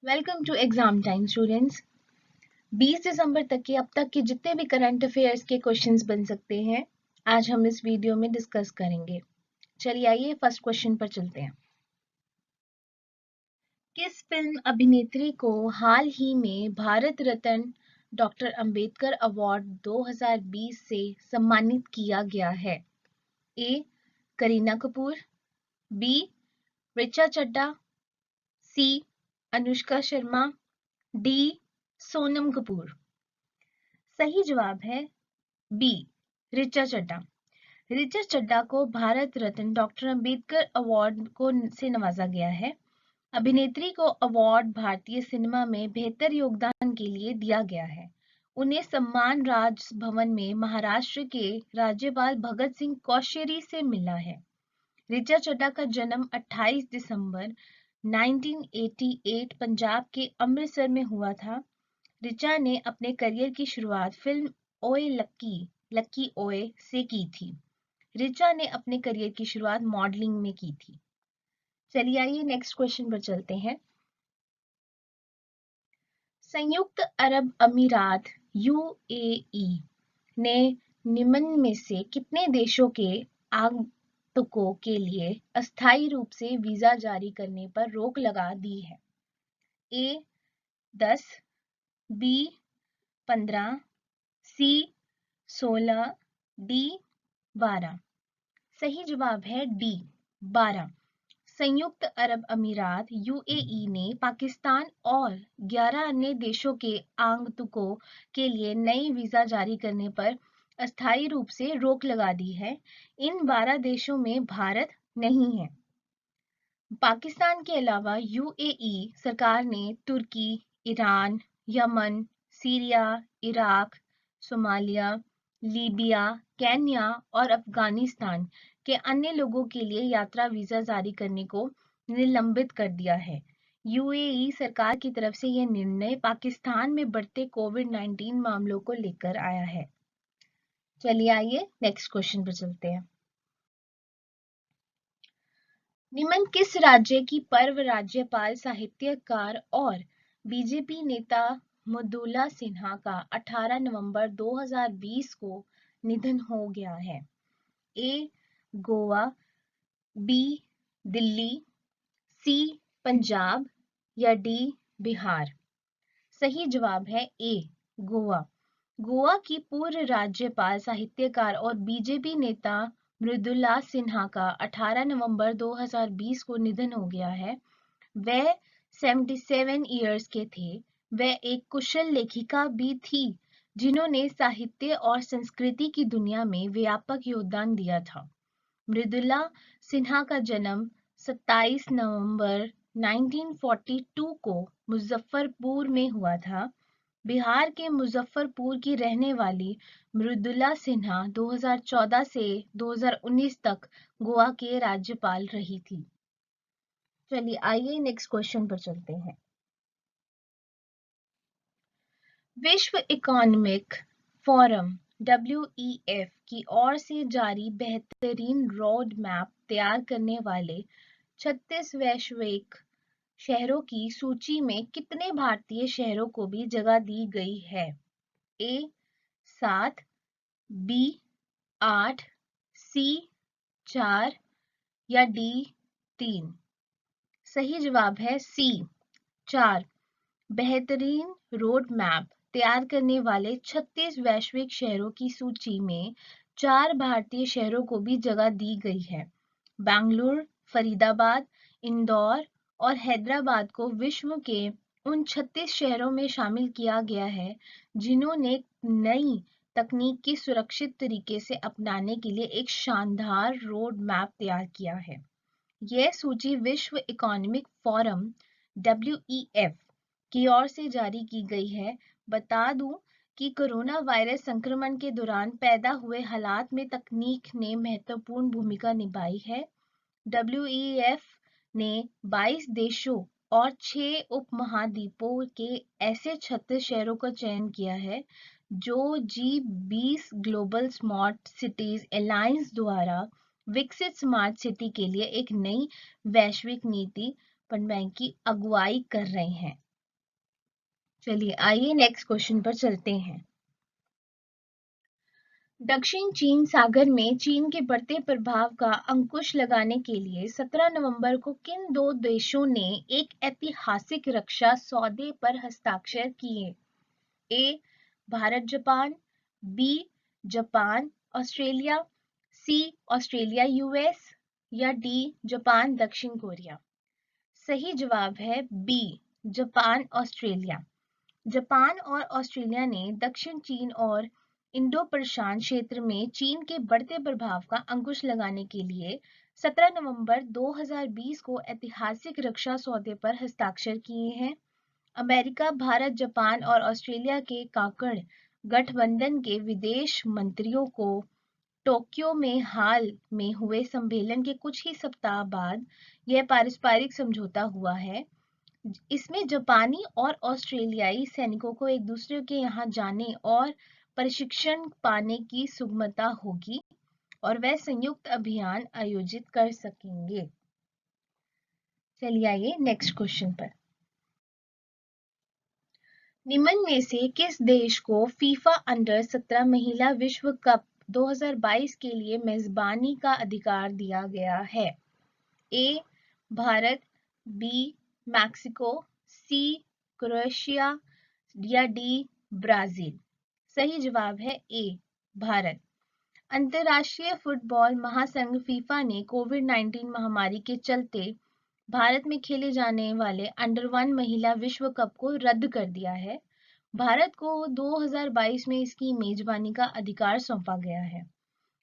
Welcome to exam time students. 20 दिसंबर तक के अब तक के जितने भी करंट अफेयर्स के क्वेश्चंस बन सकते हैं आज हम इस वीडियो में डिस्कस करेंगे। चलिए आइए फर्स्ट क्वेश्चन पर चलते हैं। किस फिल्म अभिनेत्री को हाल ही में भारत रत्न डॉक्टर अंबेडकर अवार्ड 2020 से सम्मानित किया गया है? ए करीना कपूर, बी ऋचा चड्ढा, सी अनुष्का शर्मा, डी सोनम कपूर। सही जवाब है बी ऋचा चड्ढा। ऋचा चड्ढा को भारत रत्न डॉक्टर अंबेडकर अवार्ड से नवाजा गया है। अभिनेत्री को अवार्ड भारतीय सिनेमा में बेहतर योगदान के लिए दिया गया है। उन्हें सम्मान राजभवन में महाराष्ट्र के राज्यपाल भगत सिंह कोश्यारी से मिला है। ऋचा चड्ढा का जन्म 28 दिसंबर 1988 पंजाब के अमृतसर में हुआ था। ऋचा ने अपने करियर की शुरुआत फिल्म ओए लक्की ओए से की थी। ऋचा ने अपने करियर की शुरुआत मॉडलिंग में की थी। चलिए आइए नेक्स्ट क्वेश्चन पर चलते हैं। संयुक्त अरब अमीरात यूएई ने निम्न में से कितने देशों के आगंतुकों के लिए अस्थायी रूप से वीजा जारी करने पर रोक लगा दी है? ए 10, बी 15, सी 16, डी 12। सही जवाब है डी 12। संयुक्त अरब अमीरात यूएई ने पाकिस्तान और 11 अन्य देशों के आगंतुकों के लिए नई वीजा जारी करने पर अस्थायी रूप से रोक लगा दी है। इन 12 देशों में भारत नहीं है। पाकिस्तान के अलावा यूएई सरकार ने तुर्की, Iran, Yemen, Syria, Iraq, Somalia, Libya, Kenya और अफगानिस्तान के अन्य लोगों के लिए यात्रा वीजा जारी करने को निलंबित कर दिया है। यूएई सरकार की तरफ से यह निर्णय पाकिस्तान में बढ़ते कोविड-19 मामलों को लेकर आया है। चलिए आइए नेक्स्ट क्वेश्चन पर चलते हैं। निम्न किस राज्य की पर्व राज्यपाल साहित्यकार और बीजेपी नेता मृदुला सिन्हा का 18 नवंबर 2020 को निधन हो गया है? ए गोवा, बी दिल्ली, सी पंजाब या डी बिहार। सही जवाब है ए गोवा। गोवा की पूर्व राज्यपाल साहित्यकार और बीजेपी नेता मृदुला सिन्हा का 18 नवंबर 2020 को निधन हो गया है। वह 77 इयर्स के थे। वह एक कुशल लेखिका भी थी जिन्होंने साहित्य और संस्कृति की दुनिया में व्यापक योगदान दिया था। मृदुला सिन्हा का जन्म 27 नवंबर 1942 को मुजफ्फरपुर में हुआ था। बिहार के मुजफ्फरपुर की रहने वाली मृदुला सिन्हा 2014 से 2019 तक गोवा के राज्यपाल रही थी। चलिए आइए नेक्स्ट क्वेश्चन पर चलते हैं। विश्व इकोनॉमिक फोरम WEF की ओर से जारी बेहतरीन रोड मैप तैयार करने वाले 36 वैश्विक शहरों की सूची में कितने भारतीय शहरों को भी जगह दी गई है? ए 7, बी 8, सी 4 या डी 3। सही जवाब है सी 4। बेहतरीन रोड मैप तैयार करने वाले 36 वैश्विक शहरों की सूची में 4 भारतीय शहरों को भी जगह दी गई है। बेंगलुरु, फरीदाबाद, इंदौर और हैदराबाद को विश्व के उन 36 शहरों में शामिल किया गया है जिन्होंने नई तकनीक की सुरक्षित तरीके से अपनाने के लिए एक शानदार रोड मैप तैयार किया है। यह सूची विश्व इकोनॉमिक फोरम WEF की ओर से जारी की गई है। बता दूं कि कोरोना वायरस संक्रमण के दौरान पैदा हुए हालात में तकनीक ने महत्वपूर्ण भूमिका निभाई है। WEF ने 22 देशों और 6 उपमहाद्वीपों के ऐसे 36 शहरों का चयन किया है जो G20 global smart cities alliance द्वारा विकसित स्मार्ट सिटी के लिए एक नई वैश्विक नीति बनवाने की अगुवाई कर रहे हैं। चलिए आइए नेक्स्ट क्वेश्चन पर चलते हैं। दक्षिण चीन सागर में चीन के बढ़ते प्रभाव का अंकुश लगाने के लिए 17 नवंबर को किन दो देशों ने एक ऐतिहासिक रक्षा सौदे पर हस्ताक्षर किए? A Bharat Japan, B Japan Australia, C Australia US या डी जापान दक्षिण कोरिया। सही जवाब है बी जापान ऑस्ट्रेलिया। जापान और ऑस्ट्रेलिया ने दक्षिण चीन और इंडो प्रशांत क्षेत्र में चीन के बढ़ते प्रभाव का अंकुश लगाने के लिए 17 नवंबर 2020 को ऐतिहासिक रक्षा सौदे पर हस्ताक्षर किए हैं। अमेरिका, भारत, जापान और ऑस्ट्रेलिया के काकड़ गठबंधन के विदेश मंत्रियों को टोक्यो में हाल में हुए सम्मेलन के कुछ ही सप्ताह बाद यह पारस्परिक समझौता हुआ है। इसमें जापानी और ऑस्ट्रेलियाई सैनिकों को एक दूसरे के यहाँ जाने और प्रशिक्षण पाने की सुगमता होगी और वह संयुक्त अभियान आयोजित कर सकेंगे। चलिए आइए नेक्स्ट क्वेश्चन पर। निम्न में से किस देश को फीफा अंडर 17 महिला विश्व कप 2022 के लिए मेजबानी का अधिकार दिया गया है? ए भारत, बी मैक्सिको, सी क्रोएशिया या डी ब्राजील। सही जवाब है ए भारत। अंतर्राष्ट्रीय फुटबॉल महासंघ फीफा ने कोविड-19 महामारी के चलते भारत में खेले जाने वाले अंडर 1 महिला विश्व कप को रद्द कर दिया है। भारत को 2022 में इसकी मेजबानी का अधिकार सौंपा गया है।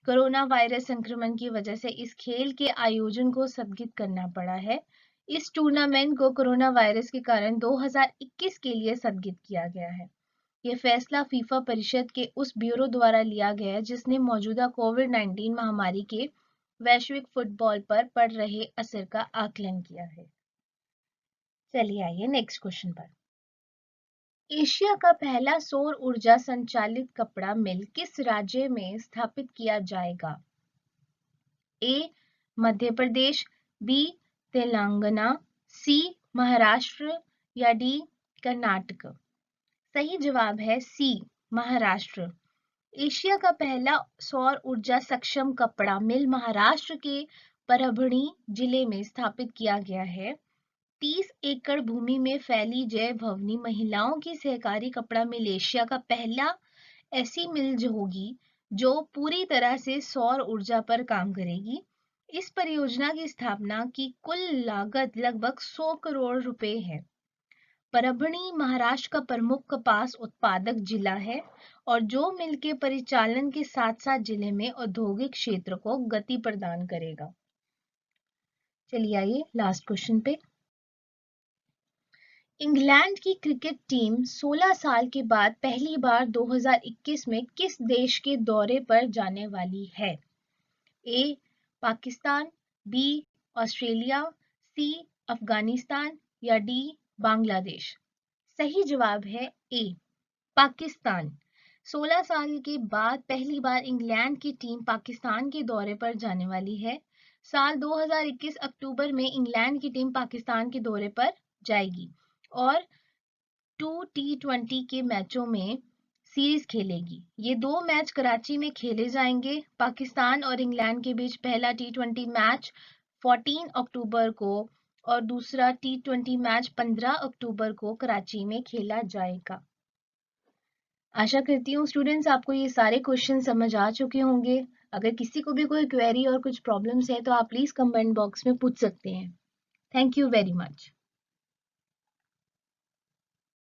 कोरोना वायरस संक्रमण की वजह से इस खेल के आयोजन को स्थगित करना पड़ा है। इस टूर्नामेंट को कोरोना वायरस के कारण 2021 के लिए स्थगित किया गया है। यह फैसला फीफा परिषद के उस ब्यूरो द्वारा लिया गया जिसने मौजूदा कोविड-19 महामारी के वैश्विक फुटबॉल पर पड़ रहे असर का आकलन किया है। चलिए आइए नेक्स्ट क्वेश्चन पर। एशिया का पहला सौर ऊर्जा संचालित कपड़ा मिल किस राज्य में स्थापित किया जाएगा? ए मध्य प्रदेश, बी तेलंगाना, सी महाराष्ट्र या डी कर्नाटक। सही जवाब है सी महाराष्ट्र। एशिया का पहला सौर ऊर्जा सक्षम कपड़ा मिल महाराष्ट्र के परभणी जिले में स्थापित किया गया है। 30 एकड़ भूमि में फैली जय भवनी महिलाओं की सहकारी कपड़ा मिल एशिया का पहला ऐसी मिल जो होगी जो पूरी तरह से सौर ऊर्जा पर काम करेगी। इस परियोजना की स्थापना की कुल लागत लगभग 100 करोड़ रुपए है। परभणी महाराष्ट्र का प्रमुख कपास उत्पादक जिला है और जो मिल के परिचालन के साथ साथ जिले में औद्योगिक क्षेत्र को गति प्रदान करेगा। चलिए आइए लास्ट क्वेश्चन पे। इंग्लैंड की क्रिकेट टीम 16 साल के बाद पहली बार 2021 में किस देश के दौरे पर जाने वाली है? ए पाकिस्तान, बी ऑस्ट्रेलिया, सी अफगानिस्तान या डी बांग्लादेश। सही जवाब है ए पाकिस्तान। 16 साल के बाद पहली बार इंग्लैंड की टीम पाकिस्तान के दौरे पर जाने वाली है। साल 2021 अक्टूबर में इंग्लैंड की टीम पाकिस्तान के दौरे पर जाएगी और 2 T20 के मैचों में सीरीज खेलेगी। ये 2 मैच कराची में खेले जाएंगे। पाकिस्तान और इंग्लैंड के बीच पहला T20 मैच 14 अक्टूबर को और दूसरा T20 मैच 15 अक्टूबर को कराची में खेला जाएगा। आशा करती हूँ स्टूडेंट्स आपको ये सारे क्वेश्चन समझ आ चुके होंगे। अगर किसी को भी कोई क्वेरी और कुछ प्रॉब्लम्स है तो आप प्लीज कमेंट बॉक्स में पूछ सकते हैं। Thank you very much.